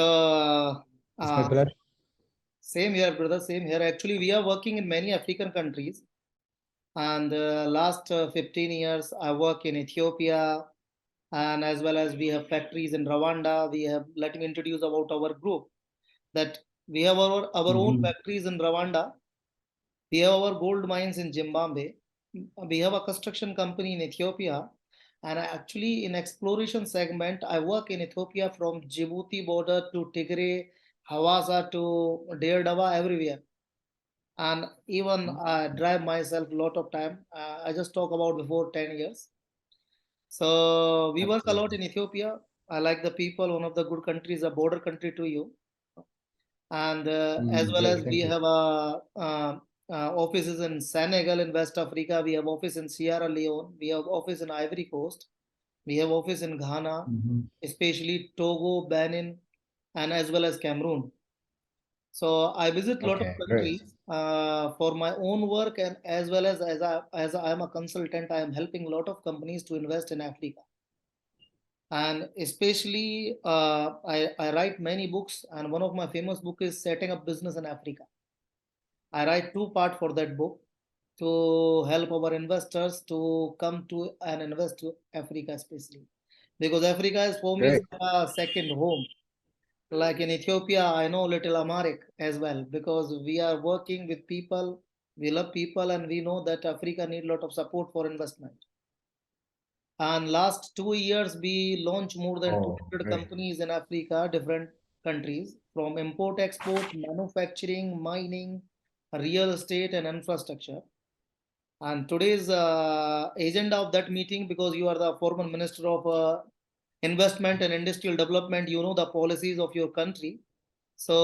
So, It's my pleasure. same here, brother. Same here. Actually, we are working in many African countries. And last 15 years, I work in Ethiopia, and as well as we have factories in Rwanda. We have. Let me introduce about our group. That we have our own Mhm. factories in Rwanda. We have our gold mines in Zimbabwe. We have a construction company in Ethiopia. And actually, in exploration segment, I work in Ethiopia from Djibouti border to Tigray, Hawassa to Deir Dawa, everywhere. And even I drive myself a lot of time. I just talk about before 10 years. So we work a Okay. lot in Ethiopia. I like the people, one of the good countries, a border country to you. And as well as Great, we thank you. have offices in Senegal in West Africa. We have office in Sierra Leone. We have office in Ivory Coast. We have office in Ghana, Mhm. especially Togo, Benin, and as well as Cameroon. So I visit a lot of Okay, great. countries for my own work, and as I am a consultant, I am helping a lot of companies to invest in Africa. And especially, I write many books, and one of my famous book is Setting Up Business in Africa. I write two part for that book to help our investors to come to and invest to Africa, especially because Africa is for me is Great. like a second home. Like in Ethiopia, I know little Amharic as well because we are working with people. We love people, and we know that Africa need a lot of support for investment. And last 2 years, we launched more than Oh, 200 great. companies in Africa, different countries, from import, export, manufacturing, mining, real estate, and infrastructure. And today's agenda of that meeting, because you are the former minister of investment and industrial development, you know the policies of your country. So,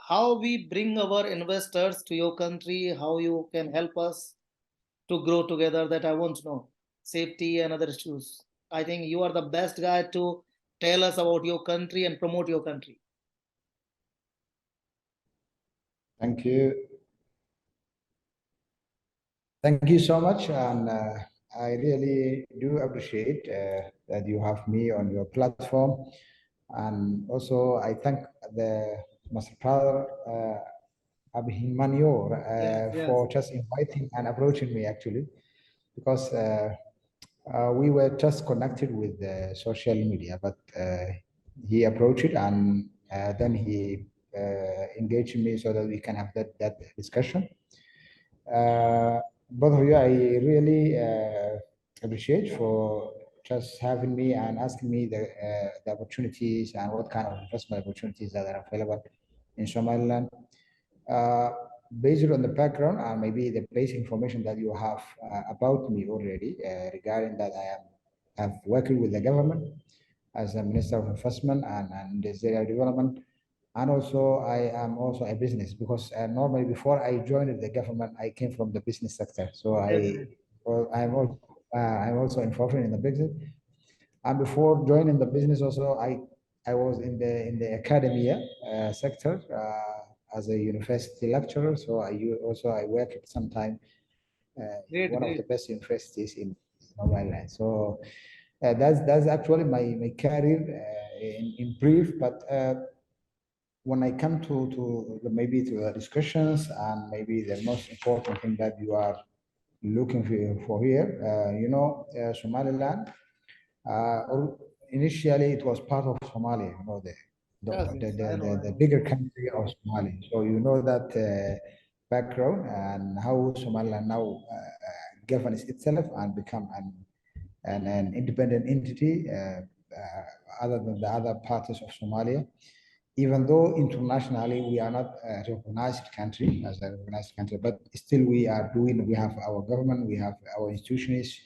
how we bring our investors to your country, how you can help us to grow together, that I want to know. Safety and other issues. I think you are the best guy to tell us about your country and promote your country. Thank you. Thank you so much. And I really do appreciate that you have me on your platform. And also, I thank the Master Father Abhimanyor Yes, yes. for just inviting and approaching me actually, because we were just connected with social media, but he approached it and then he engaged me so that we can have that discussion. Both of you, I really appreciate for just having me and asking me the opportunities and what kind of investment opportunities that are available in Somaliland. Uh, Based on the background and maybe the basic information that you have about me already regarding that have worked with the government as a Minister of Investment and Industrial Development. And also, I am also a business because normally before I joined the government, I came from the business sector. So Definitely. I'm also involved in the business. And before joining the business, also I was in the academia sector as a university lecturer. So I worked sometime in Great, one of the great. best universities in Somaliland. So that's actually my career in brief. But when I come to maybe to the discussions and maybe the most important thing that you are looking for here, Somaliland. Initially, it was part of Somalia, the, Yes, the, yes. the, I know, the, I the know. bigger country of Somalia. So you know that background and how Somaliland now governs itself and become an independent entity other than the other parts of Somalia. Even though internationally we are not a recognized country as a recognized country, but still we have our government, we have our institutions,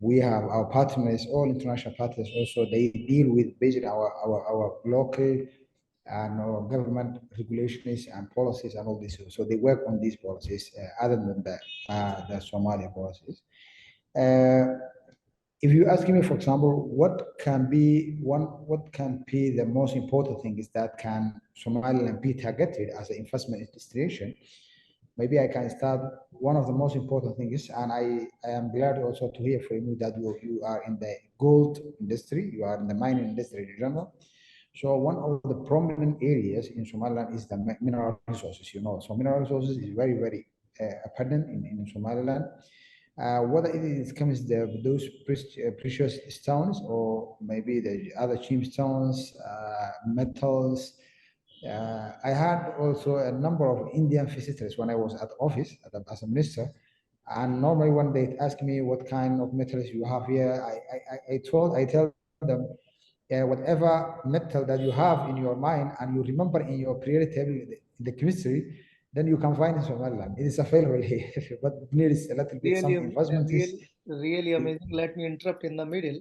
we have our partners, all international partners also, they deal with based on our local and our government regulations and policies and all this. So they work on these policies other than the Somalia policies. Uh, if you ask me, for example, what can be the most important thing is that can Somaliland be targeted as an investment destination? Maybe I can start. One of the most important things, and I am glad also to hear from you that you are in the gold industry, you are in the mining industry in general. So one of the prominent areas in Somaliland is the mineral resources, So mineral resources is very, very abundant in Somaliland. Whether it is comes those precious stones or maybe the other gemstones, metals. I had also a number of Indian visitors when I was at office as a minister. And normally when they ask me what kind of metals you have here, I tell them whatever metal that you have in your mind and you remember in your periodic table in the chemistry, then you can find in Somaliland. It is available here, but it needs a little bit some investment. Really amazing. Let me interrupt in the middle.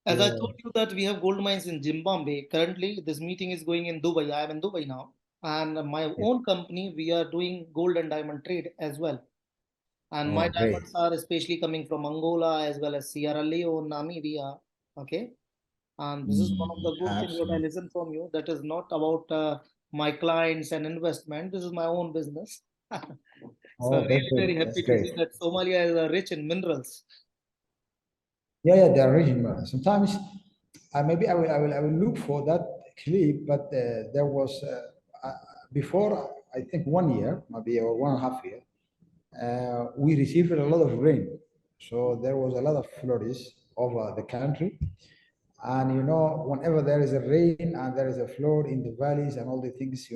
As I Yeah. told you that we have gold mines in Zimbabwe. Currently, this meeting is going in Dubai. I am in Dubai now. And my Yeah. own company, we are doing gold and diamond trade as well. And my Oh, great. diamonds are especially coming from Angola as well as Sierra Leone, Namibia. Okay. And this is one of the good things what I Absolutely. listen from you. That is not about my clients and investment. This is my own business. So Oh, that's really good. very That's happy to great. see that Somalia is rich in minerals. Yeah, they are regional. Sometimes maybe I will look for that clip, but there was before I think 1 year, maybe or 1.5 year, we received a lot of rain, so there was a lot of floods over the country. And whenever there is a rain and there is a flood in the valleys and all the things,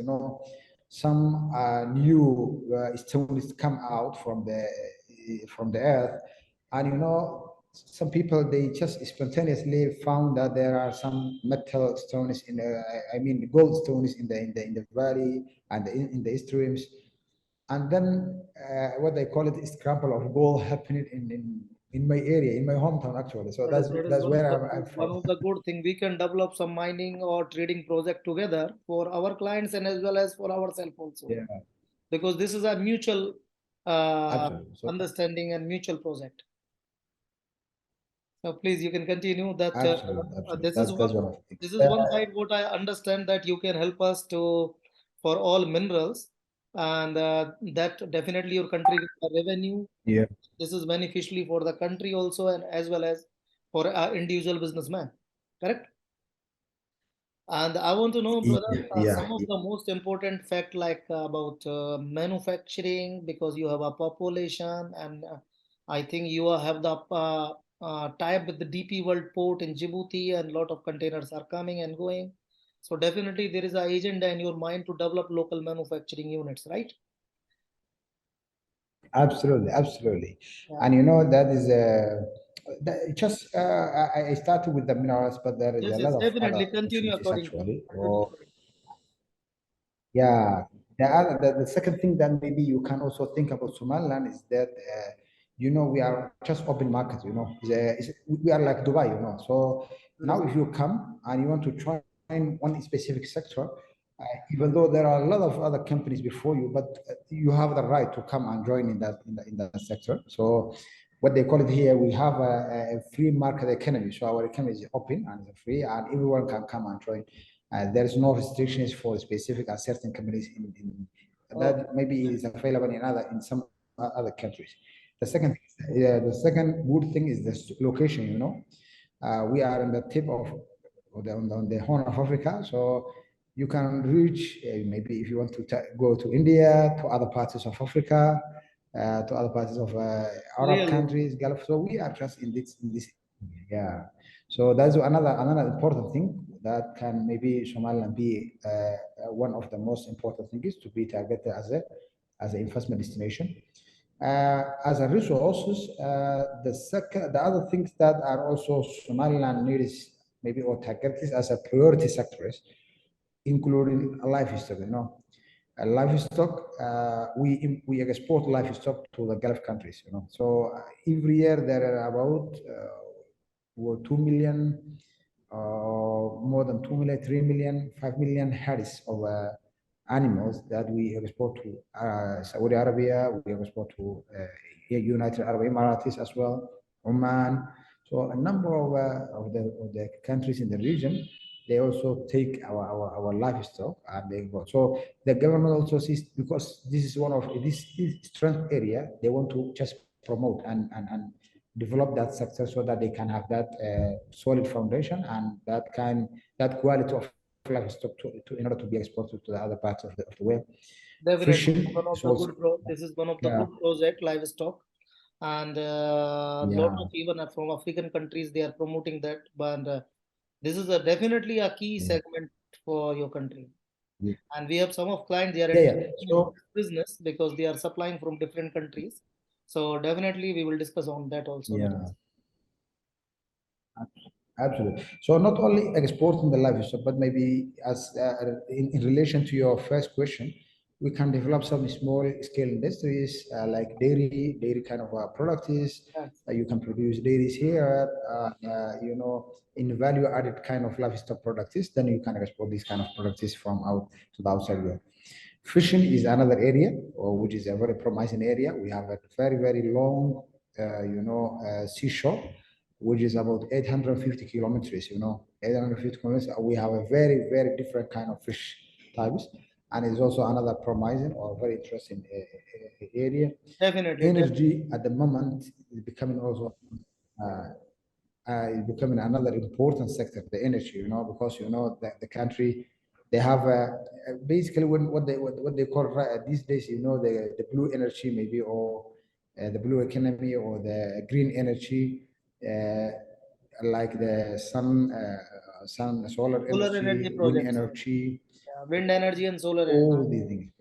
some new stones come out from the earth, and some people they just spontaneously found that there are some metal stones I mean gold stones in the valley and in the streams, and then what they call it is scramble of gold happening in my area, in my hometown actually. So that's That is that's where I'm one from. of the good thing. We can develop some mining or trading project together for our clients and as well as for ourselves also. Yeah, Because this is a mutual uh, absolutely. So understanding and mutual project. So please, you can continue that. absolutely, absolutely. This is That's what one of the things. this is one side. What I understand that you can help us to for all minerals, and that definitely your country gets a revenue. Yeah, This is beneficially for the country also, and as well as for individual businessman. Correct. And I want to know, brother, yeah, yeah, some of yeah. the most important fact like about manufacturing because you have a population and I think you have the tie-up with the DP World Port in Djibouti and lot of containers are coming and going. So definitely there is an agenda in your mind to develop local manufacturing units, right? Absolutely, absolutely. Yeah. And that is just I started with the minerals, but there is Yes, a yes, lot of other definitely continue opportunities according to you. actually. Continue. Yeah, the second thing that maybe you can also think about Somaliland is that we are just open market. We are like Dubai. So That is now if you come and you want to try one specific sector, even though there are a lot of other companies before you, but you have the right to come and join in that sector. So what they call it here, we have a free market economy. So our economy is open and it's free, and everyone can come and join. There's no restrictions for specific and certain companies okay. that maybe is available in some other countries. The second good thing is the location. We are on the tip of on the Horn of Africa, so you can reach maybe if you want to go to India, to other parts of Africa, to other parts of Arab Really, countries, Gulf. So we are just in this, yeah. So that's another important thing that can maybe Somaliland be one of the most important things to be targeted as an investment destination. As a resources, the other things that are also Somaliland needs maybe or targeted as a priority sectors, including livestock. Livestock, we export livestock to the Gulf countries. So every year there are about 2 million, more than 2 million, 3 million, 5 million heads of animals that we export to Saudi Arabia, we export to United Arab Emirates as well, Oman. So a number of the countries in the region, they also take our livestock and they go. So the government also sees, because this is one of this strength area, they want to just promote and develop that sector so that they can have that solid foundation and that quality of livestock in order to be exported to the other parts of the world. Definitely, Fishing one is of the also, good this is one of the yeah, good project livestock, and lot yeah, of even from African countries they are promoting that. But this is a definitely a key yeah, segment for your country. yeah, And we have some of clients they are yeah, yeah. interested in So, this business because they are supplying from different countries. So definitely we will discuss on that also later. yeah. Absolutely. So not only exporting the livestock, but maybe as in relation to your first question, we can develop some small scale industries like dairy kind of products. Yes, You can produce dairies here, in value added kind of livestock products. Then you can export these kind of products from out to the outside world. Fishing is another area, which is a very promising area. We have a very, very long, seashore, which is about 850 kilometers, 850 kilometers. We have a very, very different kind of fish types. And it's also another promising or very interesting area. definitely, Energy at the moment is becoming also uh, is becoming another important sector, the energy, because the country they have basically what they call these days, the blue energy maybe or the blue economy or the green energy, uh, like the sun, solar solar energy energy, wind projects, energy, wind energy and solar energy. all these things.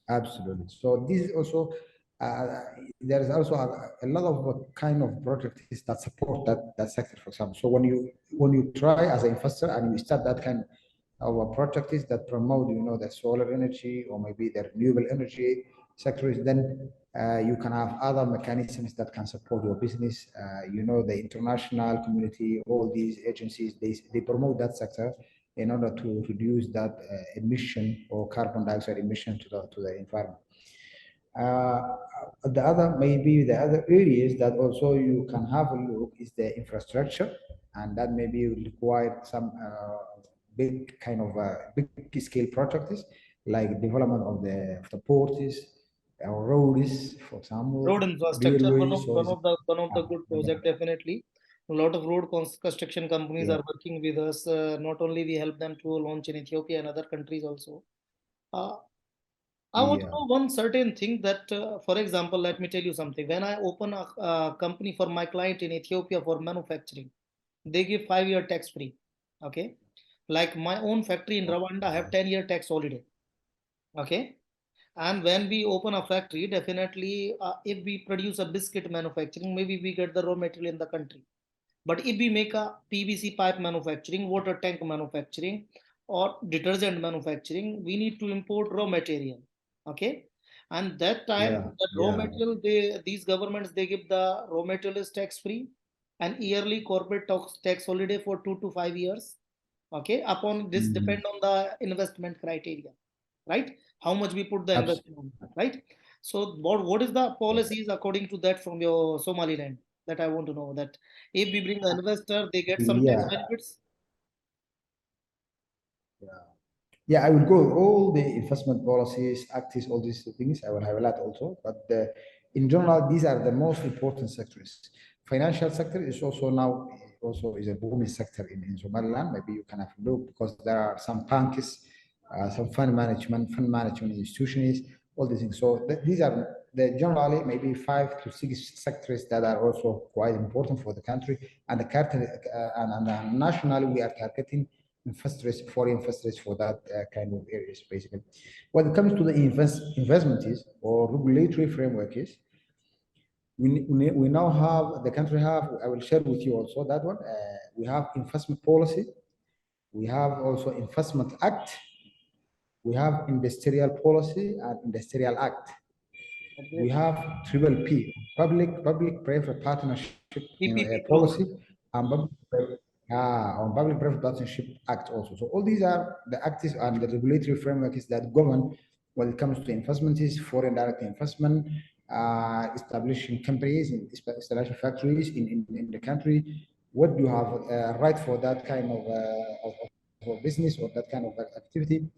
Absolutely. So this is also uh, there is also a lot of kind of projects that support that sector, for example. So when you try as an investor and you start that kind of a project is that promote the solar energy or maybe the renewable energy sectors, then you can have other mechanisms that can support your business. The international community, all these agencies, they promote that sector in order to reduce that emission or carbon dioxide emission to the environment. Uh, the other areas that also you can have a look is the infrastructure, and that maybe will require some big kind of big scale projects like development of the ports, roads, for Road example, infrastructure, railways. So it's, one of the uh, good yeah, project definitely. A lot of construction companies yeah, are working with us. Not only we help them to launch in Ethiopia and other countries also. Uh, I want to yeah, know one certain thing that, for example, let me tell you something. When I open a company for my client in Ethiopia for manufacturing, they give 5 year tax free. Okay. Like my own factory in Rwanda have 10 year tax holiday. Okay. And when we open a factory, definitely, if we produce a biscuit manufacturing, maybe we get the raw material in the country. But if we make a PVC pipe manufacturing, water tank manufacturing, or detergent manufacturing, we need to import raw material. Okay. And that time, yeah, that raw yeah. material, these governments, they give the raw material is tax free and yearly corporate tax holiday for 2 to 5 years. Okay. Upon this Mm. depend on the investment criteria, right? How much we put the investment on, right? So what is the policies according to that from your Somaliland? That I want to know that if we bring the investor, they get some tax Yeah, benefits. yeah, I will go all the investment policies, acts, all these things. I will highlight also, but in general, these are the most important sectors. Financial sector is also now also is a booming sector in Somaliland. Maybe you can have a look because there are some banks, some fund management institutions, all these things. So these are the generally maybe 5 to 6 sectors that are also quite important for the country. And the country and nationally we are targeting foreign investors for that kind of areas, basically. When it comes to the investment is or regulatory framework is, we now have the country have. I will share with you also that one. We have investment policy. We have also investment act. We have industrial policy and industrial act. We Okay. have triple P, public-private partnership, PPP program. policy, and public-private partnership act also. So all these are the acts and the regulatory frameworks that govern when it comes to investments, foreign direct investment, establishing companies, establishing factories in the country. What do you have right for that kind of business or that kind of activity?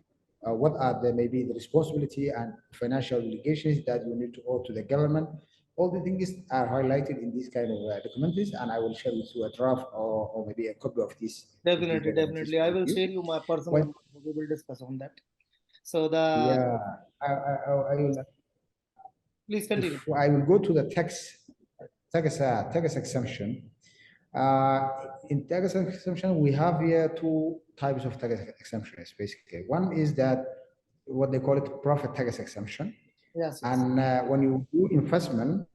What are the maybe the responsibility and financial obligations that you need to owe to the government? all the things are highlighted in these kind of documentaries, and I will share with you a draft or maybe a copy of these Definitely, documentaries definitely. I with will you. share you my personal When, number. We will discuss on that. So the yeah, I will, please if continue. I will go to the tax exemption. Uh, in tax exemption, we have here two types of tax exemptions, basically. One is that what they call it profit tax exemption. Yes, yes. And when you do investment,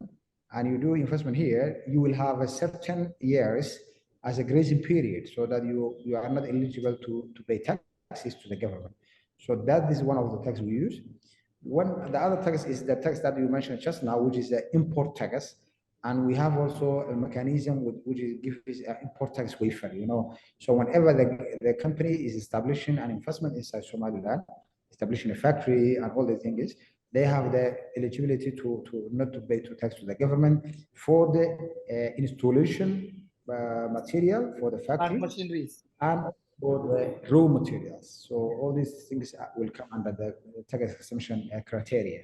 and you do investment here, you will have a certain years as a grazing period so that you are not eligible to pay taxes to the government. So that is one of the tax we use. One, the other tax is the tax that you mentioned just now, which is the import tax. And we have also a mechanism which is gives import tax waiver, you know. So whenever the company is establishing an investment inside Somaliland, establishing a factory and all the things, they have the eligibility to not to pay to tax to the government for the installation material for the Plant factory machineries. and for the raw materials. So all these things will come under the tax exemption criteria.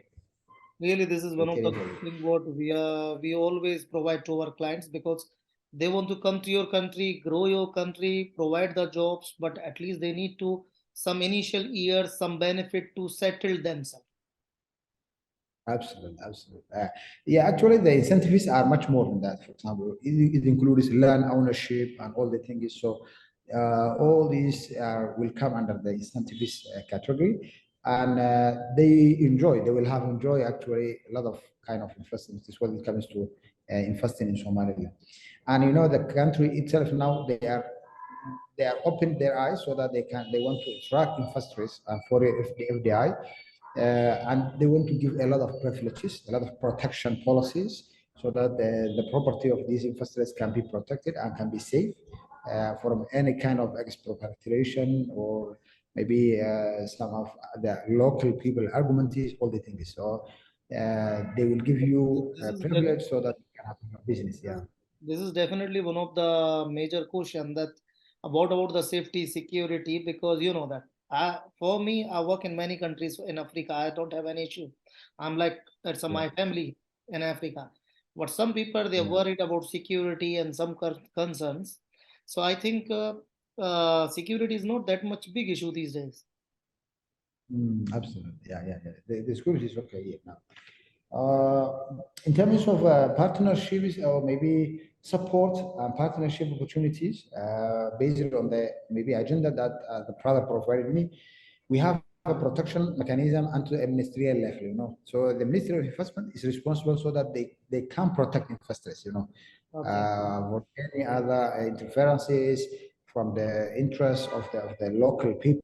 Really, this is one of the Criteria good for thing what we always provide to our clients because they want to come to your country, grow your country, provide the jobs, but at least they need to some initial years, some benefit to settle themselves. absolutely, absolutely. Yeah, actually, the incentives are much more than that. For example, it includes land ownership and all the things. So, all these will come under the incentives category, and they will have enjoy actually a lot of kind of investments when it comes to investing in Somaliland. And you know, the country itself now they are open their eyes so that they want to attract investors and for the FDI, and they want to give a lot of privileges, a lot of protection policies, so that the property of these investors can be protected and can be safe from any kind of expropriation or maybe some of the local people argument is all the things. So they will give you This a is privilege so that you can have your business. Yeah. this is definitely one of the major question that about the safety security because you know that for me I work in many countries in Africa. I don't have any issue. I'm like it's Yeah. my family in Africa, but some people they're Yeah. worried about security and some concerns. So I think security is not that much big issue these days. Absolutely. Yeah, yeah, yeah. The schools is okay yeah, now. In terms of partnerships or maybe support and partnership opportunities, based on the maybe agenda that the product provided me, we have a protection mechanism unto a ministerial level, you know. So the Ministry of Investment is responsible so that they can protect investors, you know, Okay. for any other interferences from the interests of the local people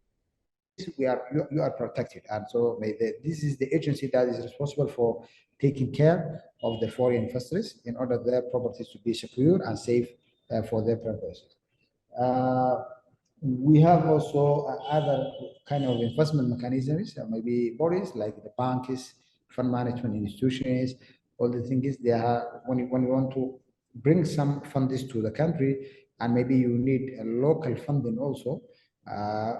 you are protected. And so this is the agency that is responsible for taking care of the foreign investors in order their properties to be secure and safe for their purposes. Uh, we have also other kind of investment mechanisms, maybe bodies like the banks, fund management institutions, all the things they are when you want to bring some funds to the country, and maybe you need a local funding also.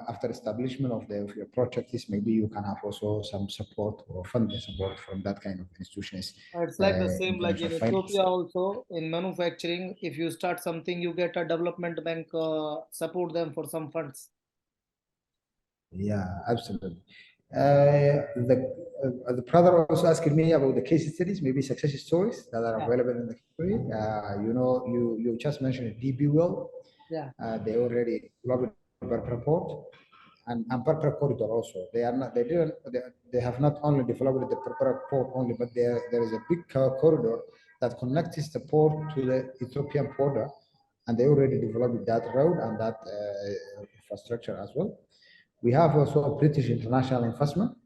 After establishment of your projects, maybe you can have also some support or funding support from that kind of institutions It's like the in same like terms in of finance. Ethiopia also in manufacturing. If you start something, you get a development bank support them for some funds. Yeah, absolutely. The brother also asked me about the case studies, maybe success stories that are Yeah, available in the country. You know, you just mentioned DB Will. yeah. They already developed a report and Purple Corridor also. They are not, they didn't, they have not only developed the Purple Port only, but there is a big corridor that connects the port to the Ethiopian border, and they already developed that road and that infrastructure as well. We have also British International Investment,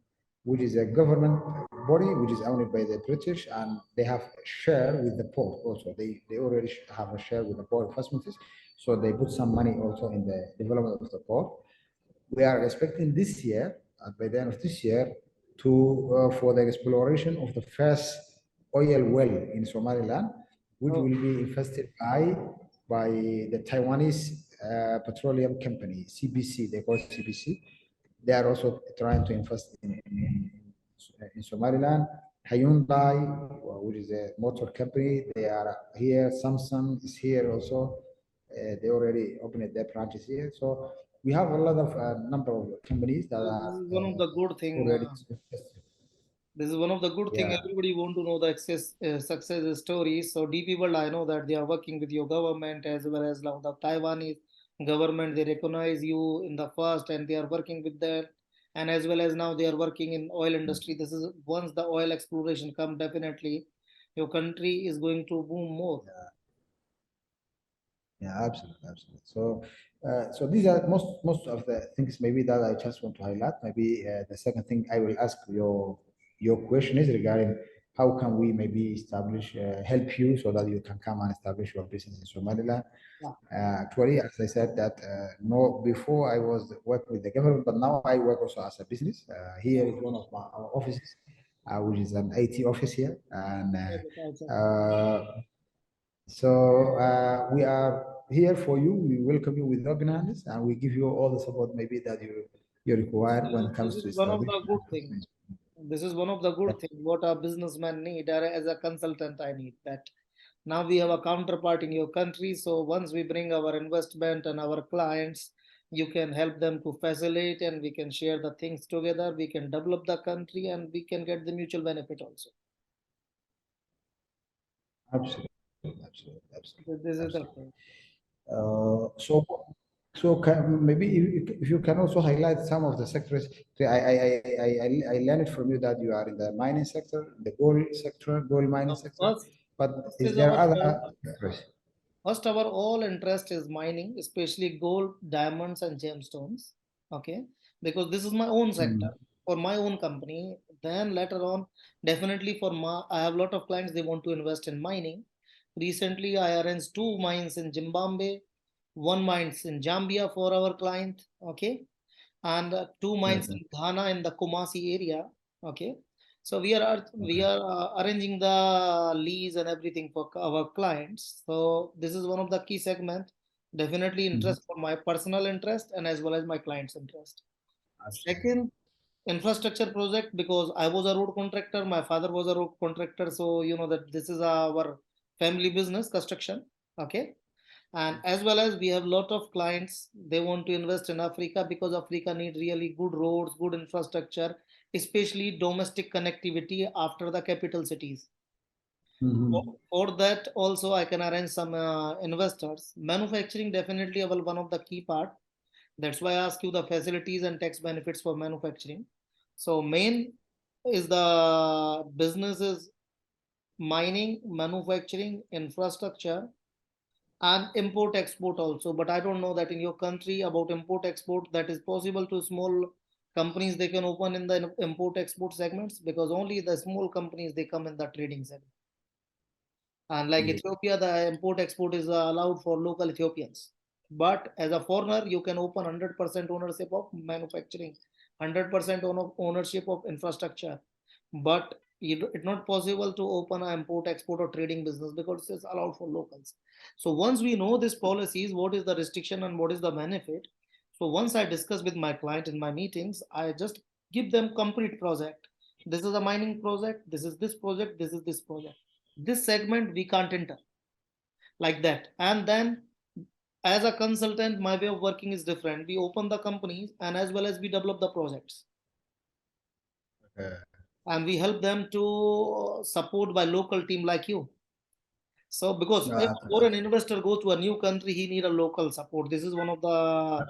which is a government body which is owned by the British, and they have a share with the port also. They already have a share with the port investments, so they put some money also in the development of the port. We are expecting this year, by the end of this year, to for the exploration of the first oil well in Somaliland, which Oh, will be invested by the Taiwanese petroleum company CBC. They call it CBC. They are also trying to invest in Somaliland, Hyundai, which is a motor company, they are here. Samsung is here also. They already opened their branches here. So we have a lot of number of companies that This are is one of the good thing. already. This is one of the good thing. Yeah, Everybody want to know the success stories. So DP World, I know that they are working with your government as well as now the Taiwanese government. They recognize you in the first, and they are working with that. And as well as now they are working in oil industry. This is once the oil exploration come, definitely your country is going to boom more. yeah, absolutely, absolutely. So, so these are most of the things maybe that I just want to highlight. Maybe the second thing I will ask your question is regarding how can we maybe establish help you so that you can come and establish your business in Somaliland. Yeah. Actually, as I said that no, before I was work with the government, but now I work also as a business. Here is one of our offices, which is an IT office here, and so we are here for you. We welcome you with open hands, and we give you all the support maybe that you require when it This comes is to one of establish. the good thing. This is one of the good thing. What a businessman need, or as a consultant, I need that. Now we have a counterpart in your country. So once we bring our investment and our clients, you can help them to facilitate, and we can share the things together. We can develop the country, and we can get the mutual benefit also. Absolutely, absolutely, absolutely, This is the absolutely. thing. So, maybe if you can also highlight some of the sectors. I learned from you that you are in the mining sector, the gold sector, gold mining Now, sector. First, But first is is there our other sectors? First, our all interest is mining, especially gold, diamonds, and gemstones. Okay, because this is my own sector Mm, for my own company. Then later on, definitely for my, I have a lot of clients they want to invest in mining. Recently, I arranged two mines in Zimbabwe, one mines in Zambia for our client. Okay, and two mines okay. in Ghana in the Kumasi area. Okay, so we are arranging the lease and everything for our clients. So this is one of the key segment. Definitely Mhm. interest for my personal interest and as well as my client's interest. Absolutely. Second, infrastructure project because I was a road contractor. My father was a road contractor, so you know that this is our family business construction. Okay, and as well as we have lot of clients they want to invest in Africa because Africa need really good roads, good infrastructure, especially domestic connectivity after the capital cities. for, Mhm. for that also I can arrange some investors. Manufacturing definitely one of the key part. That's why I ask you the facilities and tax benefits for manufacturing. So main is the businesses, mining, manufacturing, infrastructure, and import export also. But I don't know that in your country about import export that is possible to small companies they can open in the import export segments because only the small companies they come in the trading segment. And like Yeah. Ethiopia, the import export is allowed for local Ethiopians. But as a foreigner, you can open 100% ownership of manufacturing, 100% ownership of infrastructure. But it's not possible to open an import export or trading business because it's allowed for locals. So once we know these policies, what is the restriction and what is the benefit. So once I discuss with my client in my meetings, I just give them complete project. This is a mining project. This is this project. This is this project. This segment we can't enter like that. And then as a consultant, my way of working is different. We open the companies and as well as we develop the projects Okay. and we help them to support by local team like you. So because No, if a foreign investor goes to a new country, he need a local support. This is one of the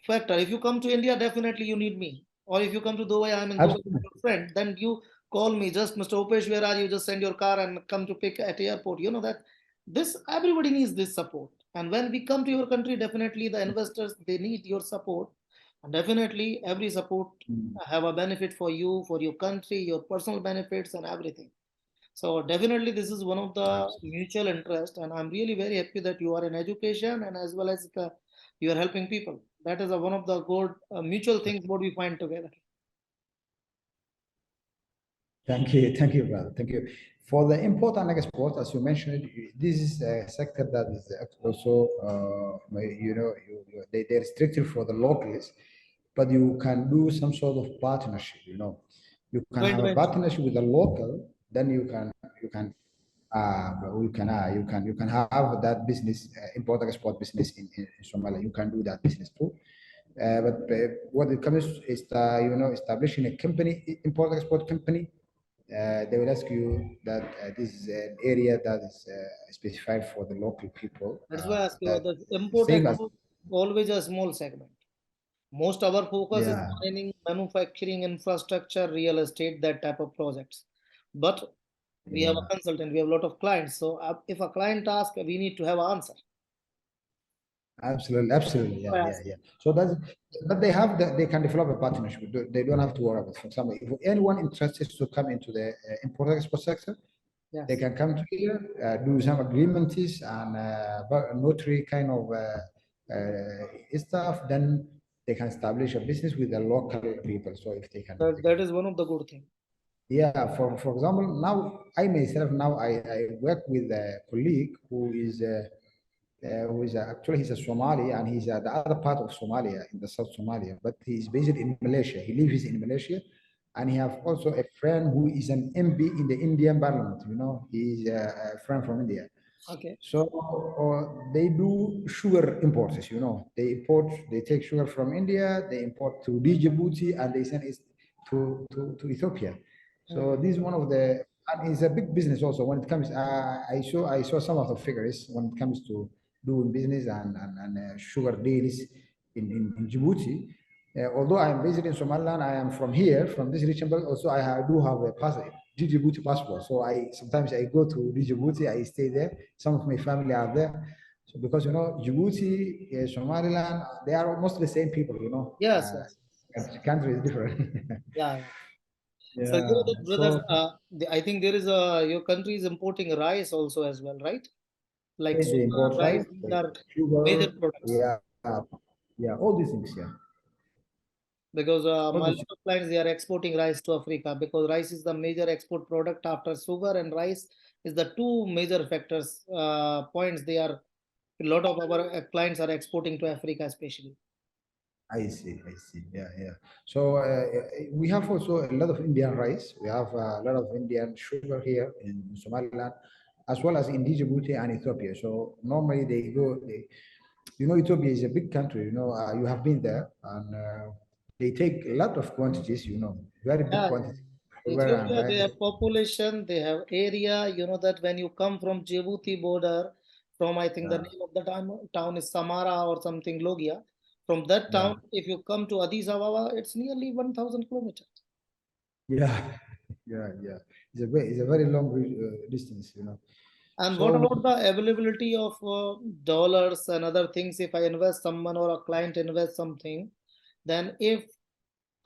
factor. If you come to India, definitely you need me. Or if you come to Dubai, I'm in Dubai with absolutely. your friend, then you call me just Mr. Opesh, where are you? Just send your car and come to pick at airport. You know that this everybody needs this support. And when we come to your country, definitely the investors they need your support. And definitely every support Mm, have a benefit for you, for your country, your personal benefits and everything. So definitely this is one of the absolutely. mutual interest, and I'm really very happy that you are in education and as well as you are helping people. That is one of the good mutual things what we find together. Thank you, brother. Thank you. For the import and export, as you mentioned, this is a sector that is also, they're restricted for the locals, but you can do some sort of partnership, you can Joint have a venture. partnership with a local, then you can have that business, import export business in Somalia. You can do that business too. But what it comes is establishing a company, import export company. They will ask you that this is an area that is specified for the local people. That's why I ask you That the import same as export always a small segment. Most our focus is yeah, mining, manufacturing, infrastructure, real estate, that type of projects. But we have yeah. a consultant, we have a lot of clients. So if a client asks, we need to have an answer. Absolutely, absolutely, yeah, I yeah, ask. yeah. So that's, but they have they can develop a partnership. They don't have to worry about. For example, if anyone interested to come into the import export sector, they Yes. can come to here, do some agreements and notary kind of stuff. Then they can establish a business with the local people. So if they That can, is one of the good things. yeah. For example, now I myself now I work with a colleague who is actually he's a Somali and he's the other part of Somalia in the South Somalia, but he's based in Malaysia. He lives in Malaysia, and he have also a friend who is an MP in the Indian Parliament. You know, he's a friend from India. Okay. So they do sugar imports. You know, they take sugar from India, they import to Djibouti, and they send it to Ethiopia. So Mhm. this is one of the and it's a big business also when it comes. I saw some of the figures when it comes to doing business and sugar deals in Djibouti. Although I am based in Somaliland, I am from here, from this region, but also do have a Djibouti passport. So I sometimes I go to Djibouti, I stay there. Some of my family are there. So because Djibouti, Somaliland, they are almost the same people. Yes, yes, yes. The country is different. Yeah, yeah. So Yeah. that brothers, So I think there is your country is importing rice also as well, right? Like they sugar, import rice, rice, these are major sugar, products. yeah, yeah, all these things. Yeah, Because all my these. lot of clients they are exporting rice to Africa because rice is the major export product after sugar and rice is the two major factors points they are a lot of our clients are exporting to Africa especially. I see, I see. Yeah, yeah. So we have also a lot of Indian rice. We have a lot of Indian sugar here in Somaliland, as well as in Djibouti and Ethiopia. So normally Ethiopia is a big country. You have been there, and they take a lot of quantities. Very big Yeah, quantity. yeah. Where I'm Ethiopia they right. have population, they have area. You know that when you come from Djibouti border, from I think the Yeah, name of the town is Samara or something Logia. From that yeah, town, if you come to Addis Ababa, it's nearly 1,000 kilometers. yeah, yeah, yeah. It's a very long distance. And what So about the availability of dollars and other things? If I invest someone or a client invest something, then if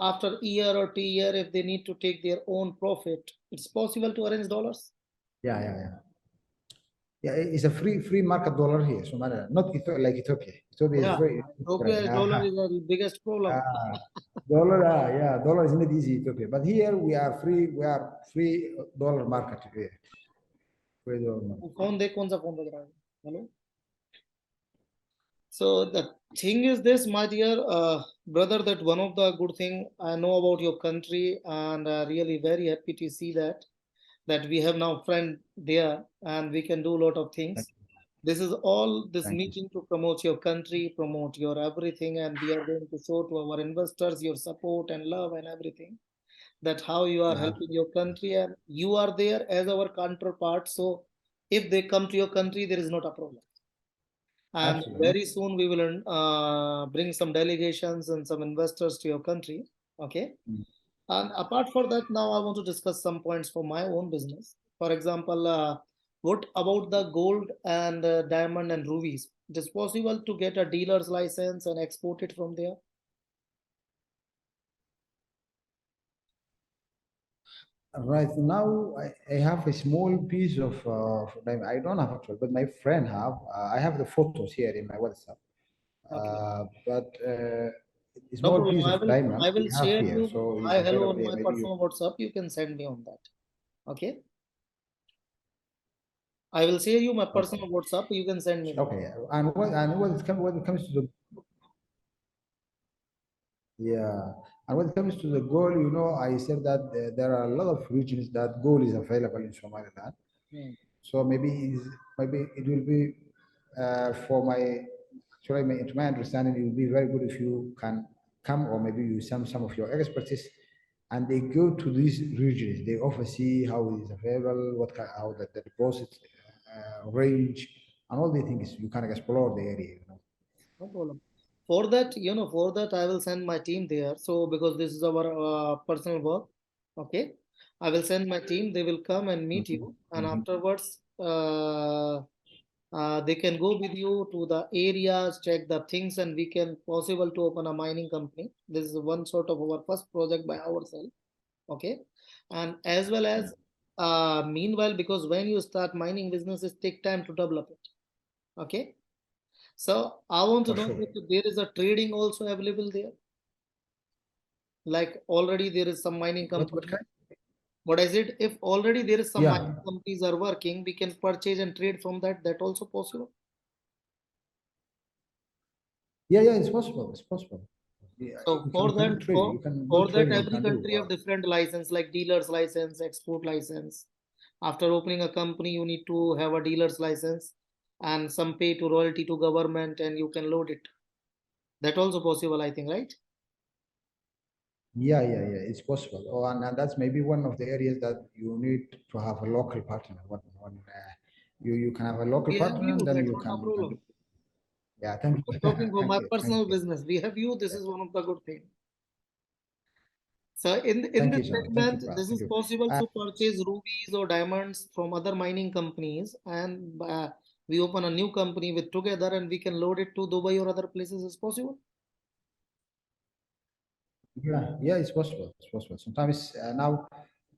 after year or 2 year, if they need to take their own profit, it's possible to arrange dollars. yeah, yeah, yeah. Yeah, it's a free market dollar here, Somalia, not like Ethiopia. Ethiopia is Yeah, very different. Ethiopia dollar is the biggest problem. Dollar, yeah, dollar is not easy Ethiopia, but here we are free. We are free dollar market here. Free dollar market. Phone देख कौन सा phone बज रहा है hello so the thing is this, my dear brother, that one of the good thing I know about your country, and really very happy to see that we have now friend there, and we can do a lot of Thank things. you, This is all this thank you. meeting to promote your country, promote your everything, and we are going to show to our investors your support and love and everything. That how you are Yeah, helping your country, and you are there as our counterpart. So if they come to your country, there is not a problem. And absolutely. No, very soon we will bring some delegations and some investors to your country. Okay. mm, And apart from that, now I want to discuss some points for my own business. For example, what about the gold and diamond and rubies? It is possible to get a dealer's license and export it from there. right now, I have a small piece of I don't have actual, but my friend have. I have the photos here in my WhatsApp. Okay. But a No small problem. piece of diamond I will we have share here, you so it's hi hello available on here. my Maybe you. personal WhatsApp. You can send me on that. Okay. I will share you my Okay. personal WhatsApp. You can send me that. Okay, and when it comes to the yeah, And when it comes to the gold, I said that there are a lot of regions that gold is available in Somaliland. Hmm. So maybe it will be for my actually to my understanding, it will be very good if you can come or maybe you some of your expertise and they go to these regions. They oversee how it is available, how the deposit range, and all the things. You can explore the area. No problem. For that, for that, I will send my team there. So, because this is our personal work, okay, I will send my team. They will come and meet Mhm, you, and mhm. afterwards, they can go with you to the areas, check the things, and we can possible to open a mining company. This is one sort of our first project by ourselves, okay, and as well as meanwhile, because when you start mining businesses, take time to develop it, okay. So I want to For know sure. if there is a trading also available there. Like already there is some mining What company. kind? What I said, if already there is some Yeah, mining companies are working, we can purchase and trade from that. That also possible. yeah. It's possible. It's possible. Yeah, So you can do trading. You can do for that trading. You every can do. country have different license like dealer's license, export license. After opening a company, you need to have a dealer's license and some pay to royalty to government and you can load it. That also possible, I think, right? Yeah. It's possible. Oh, and that's maybe one of the areas that you need to have a local partner. You can have a local We have partner, you, and then that's you not a can do. problem. Yeah, thank you, I'm talking for thank my you, thank personal you, business. We have you. This yeah, is one of the good things. So in thank this you, John. Thank you, segment, pal. this Thank is you. possible Uh, to purchase rubies or diamonds from other mining companies, and we open a new company with together, and we can load it to Dubai or other places. Is possible. yeah, it's possible. It's possible. Sometimes now,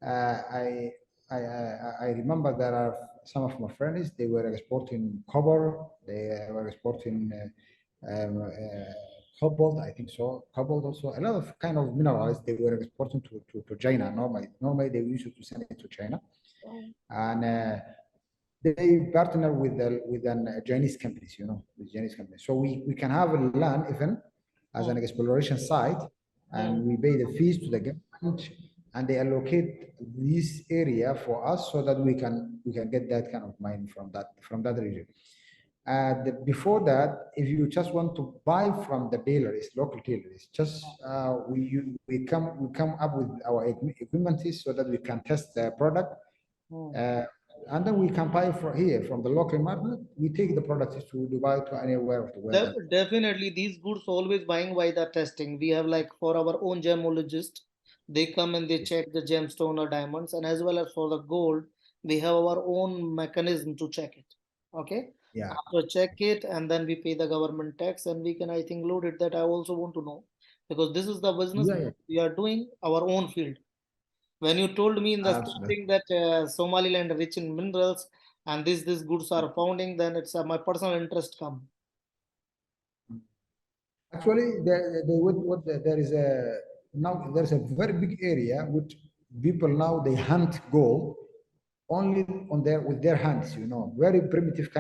I, I remember there are some of my friends. They were exporting copper. They were exporting cobalt. I think so. Cobalt also. A lot of kind of minerals they were exporting to China. Normally they used to send it to China, Um, and they partner with an Chinese companies. With Chinese companies. So we can have a land even as hmm, an exploration site, hmm. and we pay the fees to the government, and they allocate this area for us so that we can get that kind of mine from that region. Before that, if you just want to buy from the dealers, local dealers, just we come up with our equipment so that we can test the product, Hmm. uh, and then we can buy from here from the local market. We take the products to Dubai to anywhere of the world. Definitely, these goods always buying by the testing. We have like for our own gemologist, they come and they Yes. check the gemstone or diamonds, and as well as for the gold, we have our own mechanism to check it. Okay, Yeah. after check it, and then we pay the government tax, and we can I think load it. That I also want to know because this is the business Yeah. we are doing our own field. When you told me in the Absolutely. starting that Somaliland rich in minerals and these goods are founding, then it's my personal interest come. Actually, there is there's a very big area which people now they hunt gold only on their with their hands. Very primitive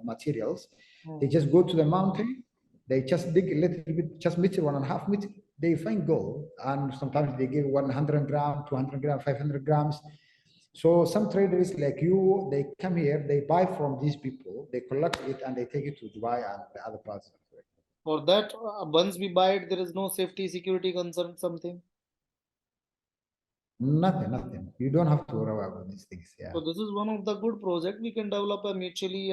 materials. They Hmm. just go to the mountain, they just dig a little bit, just meter 1.5 meter. They find gold, and sometimes they give 100 gram, 200 gram, 500 grams. So some traders like you, they come here, they buy from these people, they collect it, and they take it to Dubai and the other parts of it. For that, once we buy it, there is no safety security concern, something. Nothing. You don't have to worry about these things. Yeah. So this is one of the good project. We can develop a mutually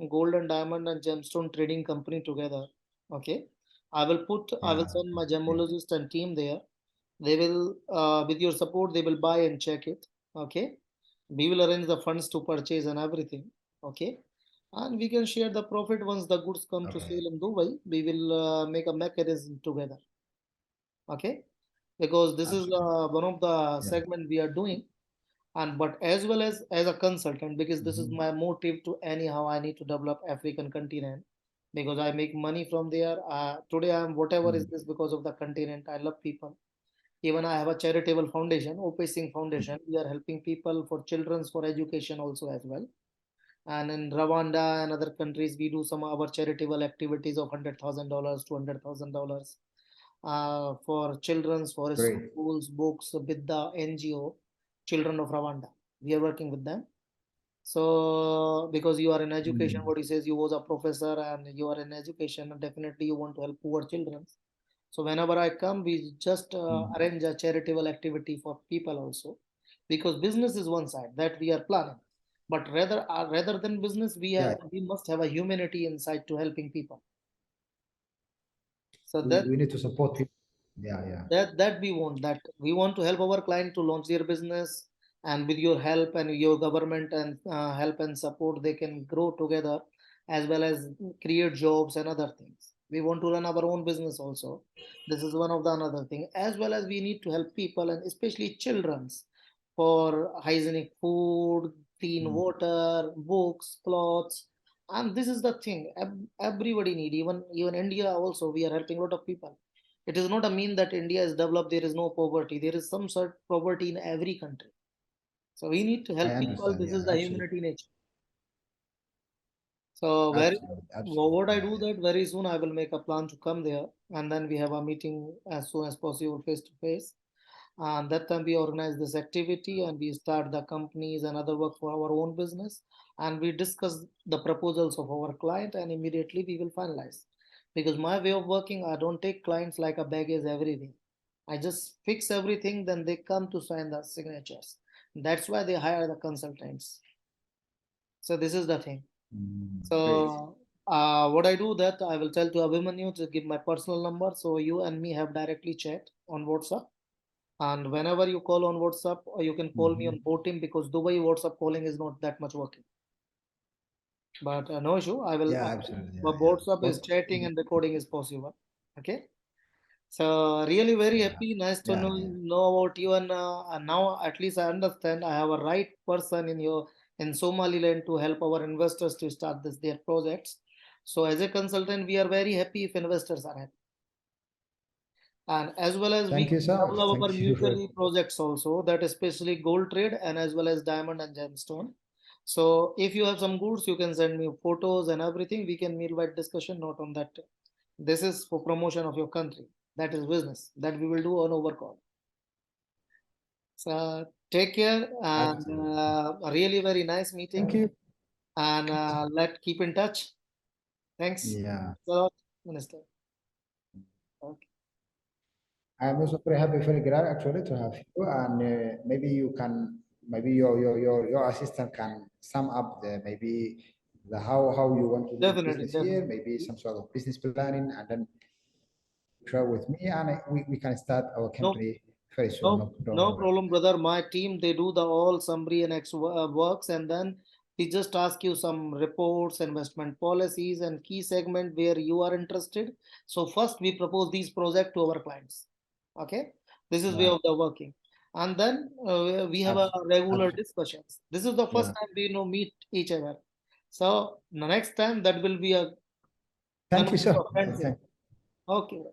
gold and diamond and gemstone trading company together. Okay. I will Yeah. send my Okay. gemologist and team there. They will, with your support, they will buy and check it. Okay. We will arrange the funds to purchase and everything. Okay. And we can share the profit once the goods come to Okay. sale in Dubai. We will make a mechanism together. Okay, because this is Absolutely. one of the Yeah. segment we are doing, and but as well as a consultant, because this is Mhm. my motive to anyhow I need to develop African continent, because I make money from there. Today I am whatever is Mm. this because of the continent. I love people. Even I have a charitable foundation, Opesh Singh Foundation. We are helping people for children's for education also as well. And in Rwanda and other countries, we do some of our charitable activities of $100,000, $200,000. for children's, for Great. schools, books with the NGO, Children of Rwanda. We are working with them. So because you are in education, Mm. what he says, you was a professor and you are in education, definitely you want to help poor children. So whenever I come, we just Mm. arrange a charitable activity for people also, because business is one side that we are planning, but rather than business, Yeah, we must have a humanity inside to helping people. So we need to support people. Yeah, yeah. that we want to help our client to launch their business, and with your help and your government and help and support, they can grow together, as well as create jobs and other things. We want to run our own business also. This is one of the another thing, as well as we need to help people and especially children's for hygienic food, clean Mm. water, books, clothes. And this is the thing everybody need, even India also, we are helping a lot of people. It is not a mean that India is developed, there is no poverty. There is some sort of poverty in every country. So we need to I help people. understand. This Yeah, is the absolutely. humanity nature. So Absolutely. Absolutely. what I Yeah, do yeah. that very soon, I will make a plan to come there, and then we have a meeting as soon as possible, face to face. And that time we organize this activity and we start the companies and other work for our own business. And we discuss the proposals of our client and immediately we will finalize. Because my way of working, I don't take clients like a baggage everything. I just fix everything, then they come to sign the signatures. That's why they hire the consultants. So this is the thing. Mm. Great. So what I do that I will tell to Abhimanyu to give my personal number so you and me have directly chat on WhatsApp. And whenever you call on WhatsApp, or you can call me Mm-hmm. on boAt because Dubai WhatsApp calling is not that much working. But no issue. Yeah, absolutely. Yeah, But yeah. WhatsApp is What? chatting and recording is possible. Okay. So really very Yeah, happy. Nice to yeah, yeah. know about you. And now at least I understand I have a right person in Somaliland to help our investors to start their projects. So as a consultant, we are very happy if investors are happy. And as well as we Thank you so much. develop our Thank you very mutually projects also, that especially gold trade and as well as diamond and gemstone. So if you have some goods, you can send me photos and everything. We can meet by discussion, not on that. This is for promotion of your country. That is business that we will do on over call. So take care and absolutely. a really very nice Thank meeting. you. And let keep in touch. Thanks. Yeah. A lot, Minister. Okay. I'm also very happy, very glad actually to have you, and maybe you can, maybe your assistant can sum up the maybe the how you want to do Definitely, business here, definitely. maybe some sort of business planning, and then share with me, and we can start our No company very soon. No, No, don't no worry. problem, brother. My team, they do the all summary and works, and then we just ask you some reports, investment policies, and key segment where you are interested. So first, we propose these project to our clients. Okay, this is way Yeah, of the working, and then we have a absolutely, regular absolutely. discussions. This is the first Yeah. time we meet each other. So the next time that will be a Thank you connection so of much. friendship. Thank Okay.